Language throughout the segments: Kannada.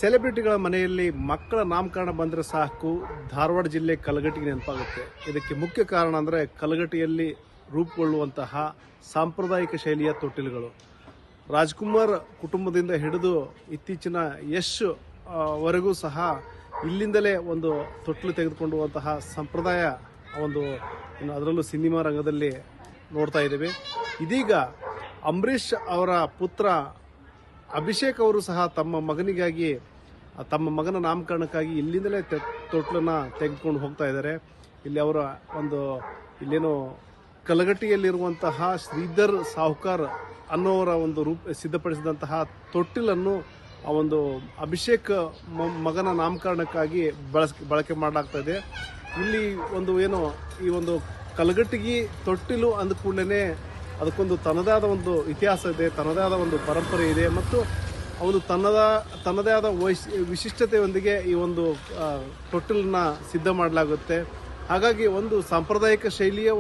ಸೆಲೆಬ್ರಿಟಿಗಳ ಮನೆಯಲ್ಲಿ ಮಕ್ಕಳ ನಾಮಕರಣ ಬಂದರೆ ಸಾಕು ಧಾರವಾಡ ಜಿಲ್ಲೆ ಕಲಘಟಗಿ ನೆನಪಾಗುತ್ತೆ. ಇದಕ್ಕೆ ಮುಖ್ಯ ಕಾರಣ ಅಂದರೆ ಕಲಘಟಗಿಯಲ್ಲಿ ರೂಪುಗೊಳ್ಳುವಂತಹ ಸಾಂಪ್ರದಾಯಿಕ ಶೈಲಿಯ ತೊಟ್ಟಿಲುಗಳು. ರಾಜ್ಕುಮಾರ್ ಕುಟುಂಬದಿಂದ ಹಿಡಿದು ಇತ್ತೀಚಿನ ಯಶ್ ವರೆಗೂ ಸಹ ಇಲ್ಲಿಂದಲೇ ಒಂದು ತೊಟ್ಟಿಲು ತೆಗೆದುಕೊಂಡುವಂತಹ ಸಂಪ್ರದಾಯ ಅದರಲ್ಲೂ ಸಿನಿಮಾ ರಂಗದಲ್ಲಿ ನೋಡ್ತಾ ಇದ್ದೇವೆ. ಇದೀಗ ಅಂಬರೀಷ್ ಅವರ ಪುತ್ರ ಅಭಿಷೇಕ್ ಅವರು ಸಹ ತಮ್ಮ ಮಗನ ನಾಮಕರಣಕ್ಕಾಗಿ ಇಲ್ಲಿಂದಲೇ ತೊಟ್ಲನ್ನ ತೆಗೆದುಕೊಂಡು ಹೋಗ್ತಾ ಇದ್ದಾರೆ. ಇಲ್ಲಿ ಅವರ ಇಲ್ಲೇನೋ ಕಲಘಟಗಿಯಲ್ಲಿರುವಂತಹ ಶ್ರೀಧರ್ ಸಾಹುಕಾರ್ ಅನ್ನೋರ ಸಿದ್ಧಪಡಿಸಿದಂತಹ ತೊಟ್ಟಿಲನ್ನು ಅಭಿಷೇಕ್ ಮಗನ ನಾಮಕರಣಕ್ಕಾಗಿ ಬಳಕೆ ಮಾಡಲಾಗ್ತಾ ಇದೆ. ಇಲ್ಲಿ ಈ ಕಲಘಟಗಿ ತೊಟ್ಟಿಲು ಅಂದ ಕೂಡಲೇ ಅದಕ್ಕೊಂದು ತನ್ನದೇ ಆದ ಇತಿಹಾಸ ಇದೆ, ತನ್ನದೇ ಆದ ಪರಂಪರೆ ಇದೆ ಮತ್ತು ತನ್ನದೇ ಆದ ವಿಶಿಷ್ಟತೆಯೊಂದಿಗೆ ಈ ತೊಟ್ಟಿಲನ್ನ ಸಿದ್ಧ ಮಾಡಲಾಗುತ್ತೆ. ಹಾಗಾಗಿ ಸಾಂಪ್ರದಾಯಿಕ ಶೈಲಿಯ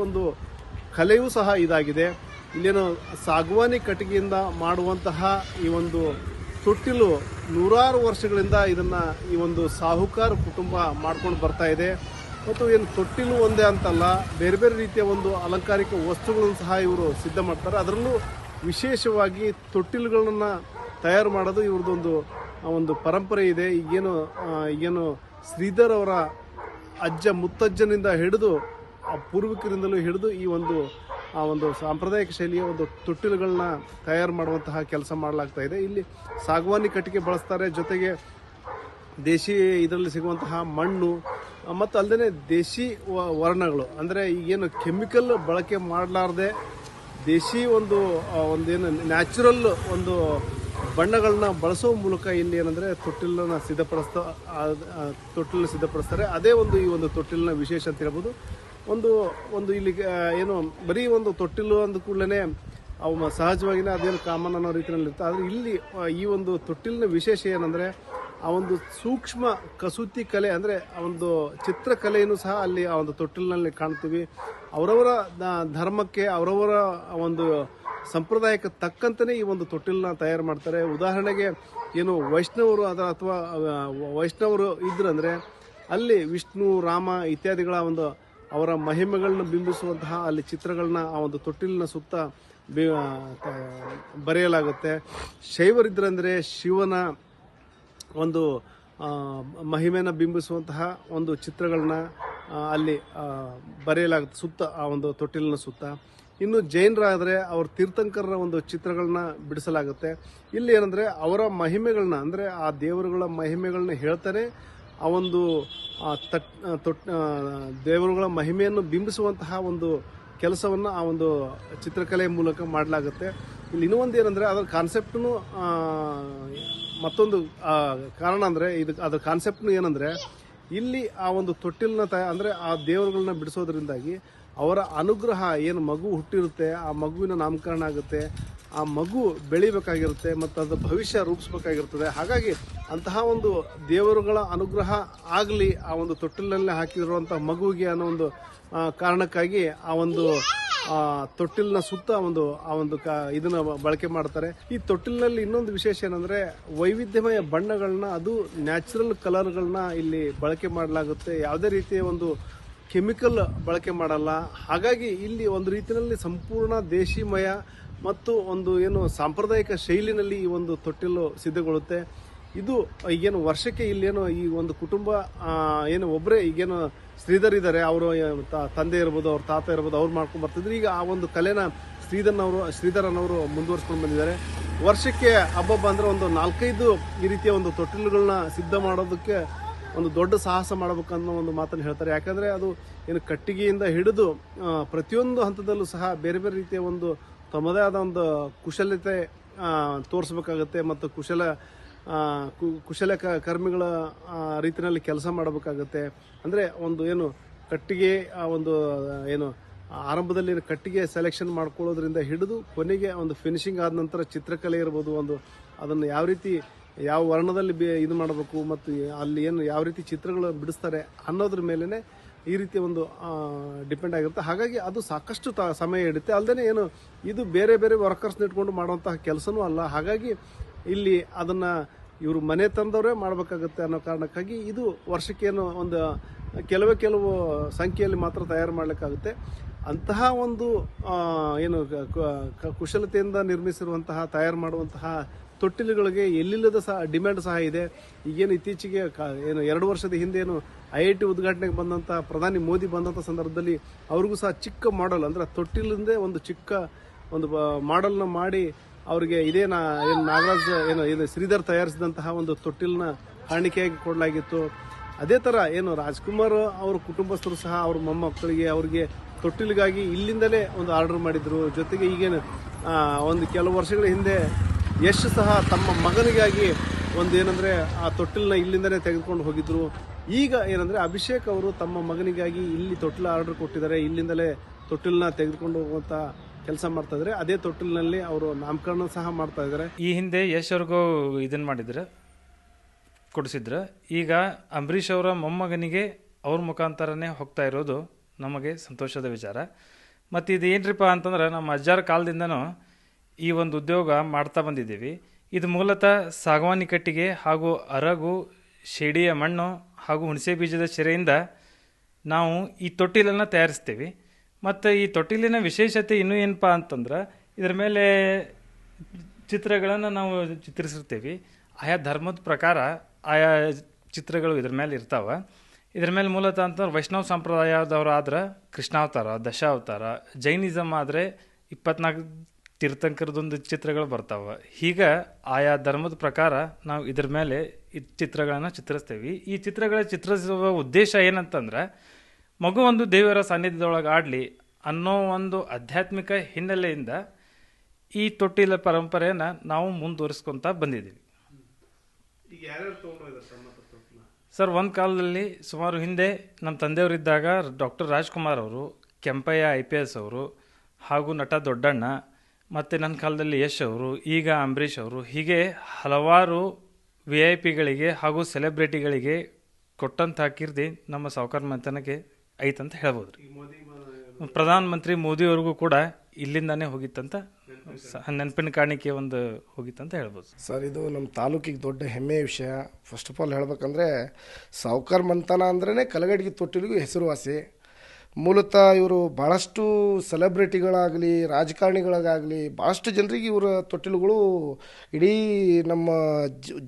ಕಲೆಯೂ ಸಹ ಇದಾಗಿದೆ. ಇಲ್ಲೇನು ಸಾಗವಾನಿ ಕಟ್ಟಿಗೆಯಿಂದ ಮಾಡುವಂತಹ ಈ ತೊಟ್ಟಿಲು ನೂರಾರು ವರ್ಷಗಳಿಂದ ಈ ಸಾಹುಕಾರ್ ಕುಟುಂಬ ಮಾಡ್ಕೊಂಡು ಬರ್ತಾ ಇದೆ. ಮತ್ತು ತೊಟ್ಟಿಲು ಒಂದೇ ಅಂತಲ್ಲ, ಬೇರೆ ಬೇರೆ ರೀತಿಯ ಅಲಂಕಾರಿಕ ವಸ್ತುಗಳನ್ನು ಸಹ ಇವರು ಸಿದ್ಧ ಮಾಡ್ತಾರೆ. ಅದರಲ್ಲೂ ವಿಶೇಷವಾಗಿ ತೊಟ್ಟಿಲುಗಳನ್ನ ತಯಾರು ಮಾಡೋದು ಇವ್ರದ್ದೊಂದು ಪರಂಪರೆ ಇದೆ. ಈಗೇನು ಶ್ರೀಧರ್ ಅವರ ಅಜ್ಜ ಮುತ್ತಜ್ಜನಿಂದ ಹಿಡಿದು ಪೂರ್ವಿಕರಿಂದಲೂ ಹಿಡಿದು ಈ ಸಾಂಪ್ರದಾಯಿಕ ಶೈಲಿಯ ತೊಟ್ಟಿಲುಗಳನ್ನ ತಯಾರು ಮಾಡುವಂತಹ ಕೆಲಸ ಮಾಡಲಾಗ್ತಾ ಇದೆ. ಇಲ್ಲಿ ಸಾಗವಾನಿ ಕಟ್ಟಿಗೆ ಬಳಸ್ತಾರೆ, ಜೊತೆಗೆ ದೇಶಿ ಇದರಲ್ಲಿ ಸಿಗುವಂತಹ ಮಣ್ಣು ಮತ್ತು ಅಲ್ಲದೆ ದೇಶಿ ವರ್ಣಗಳು, ಅಂದರೆ ಈಗೇನು ಕೆಮಿಕಲ್ ಬಳಕೆ ಮಾಡಲಾರ್ದೆ ದೇಶಿ ಒಂದೇನು ನ್ಯಾಚುರಲ್ ಬಣ್ಣಗಳನ್ನ ಬಳಸೋ ಮೂಲಕ ಇಲ್ಲಿ ಏನಂದರೆ ತೊಟ್ಟಿಲನ್ನ ಸಿದ್ಧಪಡಿಸ್ತಾರೆ. ಅದೇ ಈ ತೊಟ್ಟಿಲಿನ ವಿಶೇಷ ಅಂತ ಹೇಳ್ಬೋದು. ಇಲ್ಲಿ ಏನು ಬರೀ ತೊಟ್ಟಿಲು ಅಂದ ಕೂಡಲೇ ಅವು ಸಹಜವಾಗಿಯೇ ಅದೇನು ಕಾಮನ್ ಅನ್ನೋ ರೀತಿಯಲ್ಲಿ ಇರುತ್ತೆ. ಆದರೆ ಇಲ್ಲಿ ಈ ತೊಟ್ಟಿಲಿನ ವಿಶೇಷ ಏನಂದರೆ ಆ ಸೂಕ್ಷ್ಮ ಕಸೂತಿ ಕಲೆ, ಅಂದರೆ ಚಿತ್ರಕಲೆಯನ್ನು ಸಹ ಅಲ್ಲಿ ಆ ತೊಟ್ಟಿಲಿನಲ್ಲಿ ಕಾಣ್ತೀವಿ. ಅವರವರ ಧರ್ಮಕ್ಕೆ, ಅವರವರ ಸಂಪ್ರದಾಯಕ್ಕೆ ತಕ್ಕಂತನೇ ಈ ತೊಟ್ಟಿಲನ್ನ ತಯಾರು ಮಾಡ್ತಾರೆ. ಉದಾಹರಣೆಗೆ ಏನು ವೈಷ್ಣವರು ಅಥವಾ ವೈಷ್ಣವರು ಇದ್ರಂದ್ರೆ ಅಲ್ಲಿ ವಿಷ್ಣು, ರಾಮ ಇತ್ಯಾದಿಗಳ ಅವರ ಮಹಿಮೆಗಳನ್ನ ಬಿಂಬಿಸುವಂತಹ ಅಲ್ಲಿ ಚಿತ್ರಗಳನ್ನ ಆ ತೊಟ್ಟಿಲಿನ ಸುತ್ತ ಬರೆಯಲಾಗುತ್ತೆ. ಶೈವರಿದ್ರಂದ್ರೆ ಶಿವನ ಮಹಿಮೆನ ಬಿಂಬಿಸುವಂತಹ ಚಿತ್ರಗಳನ್ನ ಅಲ್ಲಿ ಬರೆಯಲಾಗುತ್ತೆ ಸುತ್ತ ಆ ತೊಟ್ಟಿಲಿನ ಸುತ್ತ. ಇನ್ನು ಜೈನರಾದರೆ ಅವ್ರ ತೀರ್ಥಂಕರರ ಚಿತ್ರಗಳನ್ನ ಬಿಡಿಸಲಾಗುತ್ತೆ. ಇಲ್ಲಿ ಏನಂದ್ರೆ ಅವರ ಮಹಿಮೆಗಳನ್ನ, ಅಂದ್ರೆ ಆ ದೇವರುಗಳ ಮಹಿಮೆಗಳನ್ನ ಹೇಳ್ತಾನೆ ದೇವರುಗಳ ಮಹಿಮೆಯನ್ನು ಬಿಂಬಿಸುವಂತಹ ಕೆಲಸವನ್ನ ಆ ಚಿತ್ರಕಲೆಯ ಮೂಲಕ ಮಾಡಲಾಗುತ್ತೆ. ಇಲ್ಲಿ ಇನ್ನೂ ಏನಂದ್ರೆ ಅದರ ಕಾನ್ಸೆಪ್ಟ್ನು ಮತ್ತೊಂದು ಕಾರಣ ಅಂದ್ರೆ ಅದರ ಕಾನ್ಸೆಪ್ಟ್ನು ಏನಂದ್ರೆ ಇಲ್ಲಿ ಆ ತೊಟ್ಟಿಲಿನ ಅಂದ್ರೆ ಆ ದೇವರುಗಳನ್ನ ಬಿಡಿಸೋದ್ರಿಂದಾಗಿ ಅವರ ಅನುಗ್ರಹ, ಏನು ಮಗು ಹುಟ್ಟಿರುತ್ತೆ ಆ ಮಗುವಿನ ನಾಮಕರಣ ಆಗುತ್ತೆ, ಆ ಮಗು ಬೆಳಿಬೇಕಾಗಿರುತ್ತೆ ಮತ್ತು ಅದು ಭವಿಷ್ಯ ರೂಪಿಸ್ಬೇಕಾಗಿರ್ತದೆ. ಹಾಗಾಗಿ ಅಂತಹ ದೇವರುಗಳ ಅನುಗ್ರಹ ಆಗಲಿ ಆ ತೊಟ್ಟಿಲಿನಲ್ಲಿ ಹಾಕಿರುವಂತಹ ಮಗುವಿಗೆ ಅನ್ನೋ ಕಾರಣಕ್ಕಾಗಿ ಆ ತೊಟ್ಟಿಲಿನ ಸುತ್ತ ಇದನ್ನ ಬಳಕೆ ಮಾಡ್ತಾರೆ. ಈ ತೊಟ್ಟಿಲಿನಲ್ಲಿ ಇನ್ನೊಂದು ವಿಶೇಷ ಏನಂದ್ರೆ ವೈವಿಧ್ಯಮಯ ಬಣ್ಣಗಳನ್ನ, ಅದು ನ್ಯಾಚುರಲ್ ಕಲರ್ಗಳನ್ನ ಇಲ್ಲಿ ಬಳಕೆ ಮಾಡಲಾಗುತ್ತೆ. ಯಾವುದೇ ರೀತಿಯ ಕೆಮಿಕಲ್ ಬಳಕೆ ಮಾಡಲ್ಲ. ಹಾಗಾಗಿ ಇಲ್ಲಿ ರೀತಿಯಲ್ಲಿ ಸಂಪೂರ್ಣ ದೇಶಿಮಯ ಮತ್ತು ಏನು ಸಾಂಪ್ರದಾಯಿಕ ಶೈಲಿನಲ್ಲಿ ಈ ತೊಟ್ಟಿಲು ಸಿದ್ಧಗೊಳ್ಳುತ್ತೆ. ಇದು ಈಗೇನು ವರ್ಷಕ್ಕೆ ಇಲ್ಲೇನು ಈ ಕುಟುಂಬ ಏನು ಒಬ್ಬರೇ ಈಗೇನು ಶ್ರೀಧರ್ ಇದ್ದಾರೆ, ಅವರು ತಂದೆ ಇರ್ಬೋದು, ಅವ್ರ ತಾತ ಇರ್ಬೋದು, ಅವ್ರು ಮಾಡ್ಕೊಂಡು ಬರ್ತಿದ್ರು. ಈಗ ಆ ಕಲೆನ ಶ್ರೀಧರನವರು ಮುಂದುವರ್ಸ್ಕೊಂಡು ಬಂದಿದ್ದಾರೆ. ವರ್ಷಕ್ಕೆ ಹಬ್ಬ ಅಂದ್ರೆ 4-5 ಈ ರೀತಿಯ ತೊಟ್ಟಿಲುಗಳನ್ನ ಸಿದ್ಧ ಮಾಡೋದಕ್ಕೆ ದೊಡ್ಡ ಸಾಹಸ ಮಾಡಬೇಕನ್ನೋ ಮಾತನ್ನು ಹೇಳ್ತಾರೆ. ಯಾಕಂದ್ರೆ ಅದು ಏನು ಕಟ್ಟಿಗೆಯಿಂದ ಹಿಡಿದು ಪ್ರತಿಯೊಂದು ಹಂತದಲ್ಲೂ ಸಹ ಬೇರೆ ಬೇರೆ ರೀತಿಯ ತಮ್ಮದೇ ಆದ ಕುಶಲತೆ ತೋರಿಸ್ಬೇಕಾಗತ್ತೆ ಮತ್ತು ಕುಶಲ ಕರ್ಮಿಗಳ ರೀತಿಯಲ್ಲಿ ಕೆಲಸ ಮಾಡಬೇಕಾಗತ್ತೆ. ಅಂದ್ರೆ ಏನು ಕಟ್ಟಿಗೆ ಏನು ಆರಂಭದಲ್ಲಿ ಕಟ್ಟಿಗೆ ಸೆಲೆಕ್ಷನ್ ಮಾಡ್ಕೊಳ್ಳೋದ್ರಿಂದ ಹಿಡಿದು ಕೊನೆಗೆ ಫಿನಿಶಿಂಗ್ ಆದ ನಂತರ ಚಿತ್ರಕಲೆ ಇರ್ಬೋದು, ಅದನ್ನು ಯಾವ ವರ್ಣದಲ್ಲಿ ಇದು ಮಾಡಬೇಕು ಮತ್ತು ಅಲ್ಲಿ ಏನು ಯಾವ ರೀತಿ ಚಿತ್ರಗಳು ಬಿಡಿಸ್ತಾರೆ ಅನ್ನೋದ್ರ ಮೇಲೆನೆ ಈ ರೀತಿ ಡಿಪೆಂಡ್ ಆಗಿರುತ್ತೆ. ಹಾಗಾಗಿ ಅದು ಸಾಕಷ್ಟು ಸಮಯ ಹಿಡಿಯುತ್ತೆ. ಅಲ್ಲದೆ ಏನು ಇದು ಬೇರೆ ಬೇರೆ ವರ್ಕರ್ಸ್ನ ಇಟ್ಕೊಂಡು ಮಾಡುವಂತಹ ಕೆಲಸನೂ ಅಲ್ಲ. ಹಾಗಾಗಿ ಇಲ್ಲಿ ಅದನ್ನ ಇವರು ಮನೆ ತಂದವರೇ ಮಾಡಬೇಕಾಗುತ್ತೆ ಅನ್ನೋ ಕಾರಣಕ್ಕಾಗಿ ಇದು ವರ್ಷಕ್ಕೇನು ಒಂದು ಕೆಲವು ಸಂಖ್ಯೆಯಲ್ಲಿ ಮಾತ್ರ ತಯಾರು ಮಾಡಲಿಕ್ಕಾಗುತ್ತೆ. ಅಂತಹ ಒಂದು ಏನು ಕುಶಲತೆಯಿಂದ ನಿರ್ಮಿಸಿರುವಂತಹ ತಯಾರು ಮಾಡುವಂತಹ ತೊಟ್ಟಿಲುಗಳಿಗೆ ಎಲ್ಲಿಲ್ಲದ ಸಹ ಡಿಮ್ಯಾಂಡ್ ಸಹ ಇದೆ. ಈಗೇನು ಇತ್ತೀಚೆಗೆ ಏನು 2 ವರ್ಷದ ಹಿಂದೆ ಏನು IIT ಉದ್ಘಾಟನೆಗೆ ಬಂದಂಥ ಪ್ರಧಾನಿ ಮೋದಿ ಬಂದಂಥ ಸಂದರ್ಭದಲ್ಲಿ ಅವ್ರಿಗೂ ಸಹ ಚಿಕ್ಕ ಮಾಡೆಲ್ ಅಂದರೆ ತೊಟ್ಟಿಲಿಂದೇ ಒಂದು ಚಿಕ್ಕ ಒಂದು ಮಾಡೆಲ್ನ ಮಾಡಿ ಅವರಿಗೆ ಏನು ನಾಗರಾಜ್ ಏನು ಶ್ರೀಧರ್ ತಯಾರಿಸಿದಂತಹ ಒಂದು ತೊಟ್ಟಿಲನ್ನ ಕಾಣಿಕೆಯಾಗಿ ಕೊಡಲಾಗಿತ್ತು. ಅದೇ ಥರ ಏನು ರಾಜ್ಕುಮಾರ್ ಅವ್ರ ಕುಟುಂಬಸ್ಥರು ಸಹ ಅವ್ರ ಮೊಮ್ಮಕ್ಕಳಿಗೆ ಅವ್ರಿಗೆ ತೊಟ್ಟಿಲಿಗಾಗಿ ಇಲ್ಲಿಂದಲೇ ಒಂದು ಆರ್ಡರ್ ಮಾಡಿದ್ರು. ಜೊತೆಗೆ ಈಗೇನು ಒಂದು ಕೆಲವು ವರ್ಷಗಳ ಹಿಂದೆ ಯಶ್ ಸಹ ತಮ್ಮ ಮಗನಿಗಾಗಿ ಒಂದು ಏನಂದರೆ ಆ ತೊಟ್ಟಿಲನ್ನ ಇಲ್ಲಿಂದಲೇ ತೆಗೆದುಕೊಂಡು ಹೋಗಿದ್ರು. ಈಗ ಏನಂದರೆ ಅಭಿಷೇಕ್ ಅವರು ತಮ್ಮ ಮಗನಿಗಾಗಿ ಇಲ್ಲಿ ತೊಟ್ಟಿಲ ಆರ್ಡರ್ ಕೊಟ್ಟಿದ್ದಾರೆ, ಇಲ್ಲಿಂದಲೇ ತೊಟ್ಟಿಲನ್ನ ತೆಗೆದುಕೊಂಡು ಹೋಗುವಂಥ ಕೆಲಸ ಮಾಡ್ತಾ ಇದ್ದಾರೆ. ಅದೇ ತೊಟ್ಟಿಲಿನಲ್ಲಿ ಅವರು ನಾಮಕರಣ ಸಹ ಮಾಡ್ತಾ ಇದ್ದಾರೆ. ಈ ಹಿಂದೆ ಯಶ್ ಅವ್ರಿಗೂ ಇದನ್ನು ಮಾಡಿದ್ರೆ ಕೊಡಿಸಿದ್ರು. ಈಗ ಅಂಬರೀಷ್ ಅವರ ಮೊಮ್ಮಗನಿಗೆ ಅವ್ರ ಮುಖಾಂತರನೇ ಹೋಗ್ತಾ ಇರೋದು ನಮಗೆ ಸಂತೋಷದ ವಿಚಾರ. ಮತ್ತು ಇದು ಏನ್ರಿಪ್ಪ ಅಂತಂದ್ರೆ ನಮ್ಮ ಅಜ್ಜಾರ ಕಾಲದಿಂದನೂ ಈ ಒಂದು ಉದ್ಯೋಗ ಮಾಡ್ತಾ ಬಂದಿದ್ದೀವಿ. ಇದು ಮೂಲತಃ ಸಾಗವಾನಿ ಕಟ್ಟಿಗೆ ಹಾಗೂ ಅರಗು, ಶೇಡಿಯ ಮಣ್ಣು ಹಾಗೂ ಹುಣಸೆ ಬೀಜದ ಚೆರೆಯಿಂದ ನಾವು ಈ ತೊಟ್ಟಿಲನ್ನು ತಯಾರಿಸ್ತೀವಿ. ಮತ್ತು ಈ ತೊಟ್ಟಿಲಿನ ವಿಶೇಷತೆ ಇನ್ನೂ ಏನಪ್ಪ ಅಂತಂದ್ರೆ ಇದರ ಮೇಲೆ ಚಿತ್ರಗಳನ್ನು ನಾವು ಚಿತ್ರಿಸಿರ್ತೀವಿ. ಆಯಾ ಧರ್ಮದ ಪ್ರಕಾರ ಆಯಾ ಚಿತ್ರಗಳು ಇದ್ರ ಮೇಲೆ ಇರ್ತಾವೆ. ಇದ್ರ ಮೇಲೆ ಮೂಲತಃ ಅಂತಂದ್ರೆ ವೈಷ್ಣವ ಸಂಪ್ರದಾಯದವರು ಆದ್ರೆ ಕೃಷ್ಣಾವತಾರ, ದಶಾವತಾರ, ಜೈನಿಸಮ್ ಆದರೆ 24 ತೀರ್ಥಂಕರದೊಂದು ಚಿತ್ರಗಳು ಬರ್ತಾವೆ. ಹೀಗೆ ಆಯಾ ಧರ್ಮದ ಪ್ರಕಾರ ನಾವು ಇದ್ರ ಮೇಲೆ ಈ ಚಿತ್ರಗಳನ್ನು ಚಿತ್ರಿಸ್ತೀವಿ. ಈ ಚಿತ್ರಗಳ ಚಿತ್ರಿಸುವ ಉದ್ದೇಶ ಏನಂತಂದ್ರೆ ಮಗು ಒಂದು ದೇವರ ಸಾನ್ನಿಧ್ಯದೊಳಗೆ ಆಡಲಿ ಅನ್ನೋ ಒಂದು ಆಧ್ಯಾತ್ಮಿಕ ಹಿನ್ನೆಲೆಯಿಂದ ಈ ತೊಟ್ಟಿಲ ಪರಂಪರೆಯನ್ನು ನಾವು ಮುಂದುವರಿಸ್ಕೊತಾ ಬಂದಿದ್ದೀವಿ. ಸರ್, ಒಂದು ಕಾಲದಲ್ಲಿ ಸುಮಾರು ಹಿಂದೆ ನಮ್ಮ ತಂದೆಯವರಿದ್ದಾಗ ಡಾಕ್ಟರ್ ರಾಜ್ಕುಮಾರ್ ಅವರು, ಕೆಂಪಯ್ಯ IPS ಅವರು ಹಾಗೂ ನಟ ದೊಡ್ಡಣ್ಣ, ಮತ್ತು ನನ್ನ ಕಾಲದಲ್ಲಿ ಯಶ್ ಅವರು, ಈಗ ಅಂಬರೀಷ್ ಅವರು, ಹೀಗೆ ಹಲವಾರು VIP ಗಳಿಗೆ ಹಾಗೂ ಸೆಲೆಬ್ರಿಟಿಗಳಿಗೆ ಕೊಟ್ಟಂಥ ಕೀರ್ತಿ ನಮ್ಮ ಸಾವುಕಾರ ಮಂಥನಕ್ಕೆ ಐತಂತ ಹೇಳ್ಬೋದು ರೀ. ಪ್ರಧಾನಮಂತ್ರಿ ಮೋದಿಯವ್ರಿಗೂ ಕೂಡ ಇಲ್ಲಿಂದಾನೇ ಹೋಗಿತ್ತಂತ ನೆನಪಿನ ಕಾಣಿಕೆ ಒಂದು ಹೋಗಿತ್ತಂತ ಹೇಳ್ಬೋದು ಸರ್. ಇದು ನಮ್ಮ ತಾಲೂಕಿಗೆ ದೊಡ್ಡ ಹೆಮ್ಮೆಯ ವಿಷಯ. ಫಸ್ಟ್ ಆಫ್ ಆಲ್ ಹೇಳ್ಬೇಕಂದ್ರೆ ಸಾವುಕಾರ ಮಂಥನ ಅಂದ್ರೇ ಕಲಗಡ್ಗಿ ತೊಟ್ಟಿಲಿಗೂ ಹೆಸರುವಾಸಿ. ಮೂಲತಃ ಇವರು ಭಾಳಷ್ಟು ಸೆಲೆಬ್ರಿಟಿಗಳಾಗಲಿ, ರಾಜಕಾರಣಿಗಳಿಗಾಗಲಿ, ಭಾಳಷ್ಟು ಜನರಿಗೆ ಇವರ ತೊಟ್ಟಿಲುಗಳು ಇಡೀ ನಮ್ಮ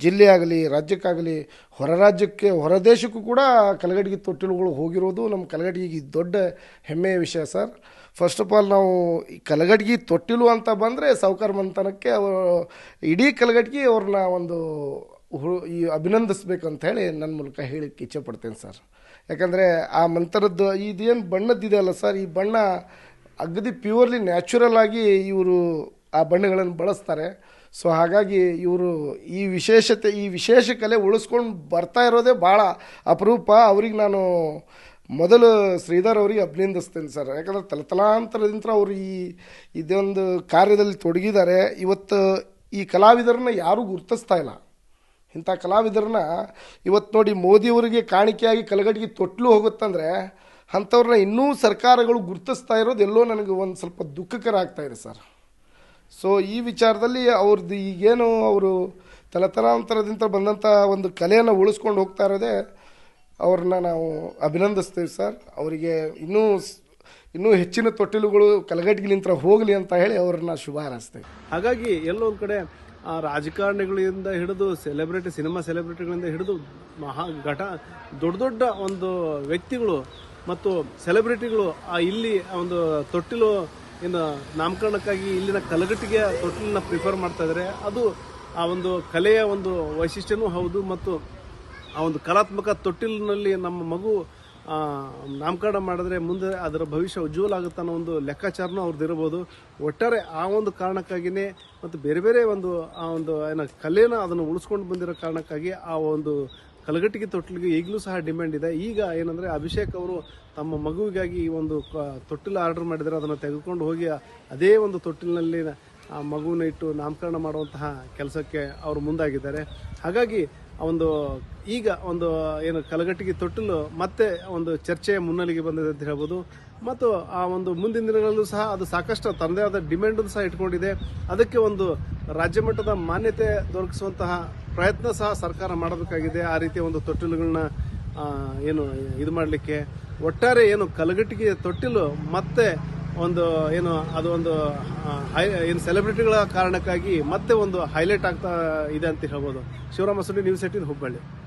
ಜಿಲ್ಲೆ ಆಗಲಿ, ರಾಜ್ಯಕ್ಕಾಗಲಿ, ಹೊರ ರಾಜ್ಯಕ್ಕೆ, ಹೊರ ದೇಶಕ್ಕೂ ಕೂಡ ಕಲಗಡ್ಗಿ ತೊಟ್ಟಿಲುಗಳು ಹೋಗಿರೋದು ನಮ್ಮ ಕಲಗಡ್ಗಿಗೆ ದೊಡ್ಡ ಹೆಮ್ಮೆಯ ವಿಷಯ ಸರ್. ಫಸ್ಟ್ ಆಫ್ ಆಲ್ ನಾವು ಈ ಕಲಗಡ್ಗಿ ತೊಟ್ಟಿಲು ಅಂತ ಬಂದರೆ ಸಾವುಕಾರ ಮಂಥನಕ್ಕೆ ಅವರು ಇಡೀ ಕಲಗಡ್ಗಿ ಅವ್ರನ್ನ ಒಂದು ಈ ಅಭಿನಂದಿಸ್ಬೇಕಂತ ಹೇಳಿ ನನ್ನ ಮೂಲಕ ಹೇಳಿಕ್ಕೆ ಇಚ್ಛೆಪಡ್ತೇನೆ ಸರ್. ಯಾಕಂದರೆ ಆ ಮಂಥನದ್ದು ಇದೇನು ಬಣ್ಣದ್ದಿದೆ ಅಲ್ಲ ಸರ್, ಈ ಬಣ್ಣ ಅಗದಿ ಪ್ಯೂರ್ಲಿ ನ್ಯಾಚುರಲ್ ಆಗಿ ಇವರು ಆ ಬಣ್ಣಗಳನ್ನು ಬಳಸ್ತಾರೆ. ಸೊ ಹಾಗಾಗಿ ಇವರು ಈ ವಿಶೇಷ ಕಲೆ ಉಳಿಸ್ಕೊಂಡು ಬರ್ತಾ ಇರೋದೇ ಭಾಳ ಅಪರೂಪ. ಅವ್ರಿಗೆ ನಾನು ಮೊದಲು ಶ್ರೀಧರ್ ಅವರಿಗೆ ಅಭಿನಂದಿಸ್ತೇನೆ ಸರ್. ಯಾಕಂದರೆ ತಲತಲಾಂತರದಿಂದ ಅವರು ಇದೊಂದು ಕಾರ್ಯದಲ್ಲಿ ತೊಡಗಿದ್ದಾರೆ. ಇವತ್ತು ಈ ಕಲಾವಿದರನ್ನ ಯಾರೂ ಗುರುತಿಸ್ತಾ ಇಲ್ಲ. ಇಂಥ ಕಲಾವಿದರನ್ನ ಇವತ್ತು ನೋಡಿ ಮೋದಿಯವರಿಗೆ ಕಾಣಿಕೆಯಾಗಿ ಕಲಗಡ್ಗಿ ತೊಟ್ಲು ಹೋಗುತ್ತಂದರೆ ಅಂಥವ್ರನ್ನ ಇನ್ನೂ ಸರ್ಕಾರಗಳು ಗುರುತಿಸ್ತಾ ಇರೋದು ಎಲ್ಲೋ ನನಗೆ ಒಂದು ಸ್ವಲ್ಪ ದುಃಖಕರ ಆಗ್ತಾಯಿದೆ ಸರ್. ಸೊ ಈ ವಿಚಾರದಲ್ಲಿ ಅವ್ರದ್ದು ಈಗೇನು ಅವರು ತಲತಲಾಂತರದಿಂದ ಬಂದಂಥ ಒಂದು ಕಲೆಯನ್ನು ಉಳಿಸ್ಕೊಂಡು ಹೋಗ್ತಾ ಇರೋದೇ ಅವ್ರನ್ನ ನಾವು ಅಭಿನಂದಿಸ್ತೇವೆ ಸರ್. ಅವರಿಗೆ ಇನ್ನೂ ಹೆಚ್ಚಿನ ತೊಟ್ಟಿಲುಗಳು ಕಲಗಡ್ಗಿಲಿಂದ ಹೋಗಲಿ ಅಂತ ಹೇಳಿ ಅವ್ರನ್ನ ಶುಭ ಹಾರೈಸ್ತೇವೆ. ಹಾಗಾಗಿ ಎಲ್ಲೋ ಒಂದು ಕಡೆ ರಾಜಕಾರಣಿಗಳಿಂದ ಹಿಡಿದು ಸಿನಿಮಾ ಸೆಲೆಬ್ರಿಟಿಗಳಿಂದ ಹಿಡಿದು ದೊಡ್ಡ ಒಂದು ವ್ಯಕ್ತಿಗಳು ಮತ್ತು ಸೆಲೆಬ್ರಿಟಿಗಳು ಇಲ್ಲಿ ಒಂದು ತೊಟ್ಟಿಲು ಇನ್ನು ನಾಮಕರಣಕ್ಕಾಗಿ ಇಲ್ಲಿನ ಕಲಗಟ್ಟಿಗೆ ತೊಟ್ಟಿಲನ್ನ ಪ್ರಿಫರ್ ಮಾಡ್ತಾ ಇದ್ದಾರೆ. ಅದು ಆ ಒಂದು ಕಲೆಯ ಒಂದು ವೈಶಿಷ್ಟ್ಯನೂ ಹೌದು. ಮತ್ತು ಆ ಒಂದು ಕಲಾತ್ಮಕ ತೊಟ್ಟಿಲಿನಲ್ಲಿ ನಮ್ಮ ಮಗು ನಾಮಕರಣ ಮಾಡಿದ್ರೆ ಮುಂದೆ ಅದರ ಭವಿಷ್ಯ ಉಜ್ವಲ ಆಗುತ್ತೆ ಅನ್ನೋ ಒಂದು ಲೆಕ್ಕಾಚಾರನೂ ಅವ್ರದ್ದು ಇರ್ಬೋದು. ಒಟ್ಟಾರೆ ಆ ಒಂದು ಕಾರಣಕ್ಕಾಗಿಯೇ ಮತ್ತು ಬೇರೆ ಬೇರೆ ಒಂದು ಆ ಒಂದು ಕಲೆನ ಅದನ್ನು ಉಳಿಸ್ಕೊಂಡು ಬಂದಿರೋ ಕಾರಣಕ್ಕಾಗಿ ಆ ಒಂದು ಕಲಗಟ್ಟಿಗೆ ತೊಟ್ಟಿಲಿಗೆ ಈಗಲೂ ಸಹ ಡಿಮ್ಯಾಂಡ್ ಇದೆ. ಈಗ ಏನಂದರೆ ಅಭಿಷೇಕ್ ಅವರು ತಮ್ಮ ಮಗುವಿಗಾಗಿ ಈ ಒಂದು ತೊಟ್ಟಿಲ ಆರ್ಡರ್ ಮಾಡಿದರೆ ಅದನ್ನು ತೆಗೆದುಕೊಂಡು ಹೋಗಿ ಅದೇ ಒಂದು ತೊಟ್ಟಿಲಿನಲ್ಲಿ ಆ ಮಗುವಿನ ಇಟ್ಟು ನಾಮಕರಣ ಮಾಡುವಂತಹ ಕೆಲಸಕ್ಕೆ ಅವರು ಮುಂದಾಗಿದ್ದಾರೆ. ಹಾಗಾಗಿ ಈಗ ಏನು ಕಲಗಟ್ಟಿಗೆ ತೊಟ್ಟಿಲು ಮತ್ತೆ ಒಂದು ಚರ್ಚೆಯ ಮುನ್ನೆಲೆಗೆ ಬಂದಿದೆ ಅಂತ ಹೇಳ್ಬೋದು. ಮತ್ತು ಆ ಒಂದು ಮುಂದಿನ ದಿನಗಳಲ್ಲೂ ಸಹ ಅದು ಸಾಕಷ್ಟು ತನ್ನದೇ ಆದ ಡಿಮ್ಯಾಂಡನ್ನು ಸಹ ಇಟ್ಕೊಂಡಿದೆ. ಅದಕ್ಕೆ ಒಂದು ರಾಜ್ಯ ಮಟ್ಟದ ಮಾನ್ಯತೆ ದೊರಕಿಸುವಂತಹ ಪ್ರಯತ್ನ ಸಹ ಸರ್ಕಾರ ಮಾಡಬೇಕಾಗಿದೆ. ಆ ರೀತಿಯ ಒಂದು ತೊಟ್ಟಿಲುಗಳನ್ನ ಏನು ಇದು ಮಾಡಲಿಕ್ಕೆ ಒಟ್ಟಾರೆ ಏನು ಕಲಘಟಗಿ ತೊಟ್ಟಿಲು ಮತ್ತೆ ಒಂದು ಏನು ಅದು ಒಂದು ಏನು ಸೆಲೆಬ್ರಿಟಿಗಳ ಕಾರಣಕ್ಕಾಗಿ ಮತ್ತೆ ಒಂದು ಹೈಲೈಟ್ ಆಗ್ತಾ ಇದೆ ಅಂತ ಹೇಳ್ಬೋದು. ಶಿವರಾಮ ಸುಡಿ, ನ್ಯೂಸ್ 18 ಹುಬ್ಬಳ್ಳಿ.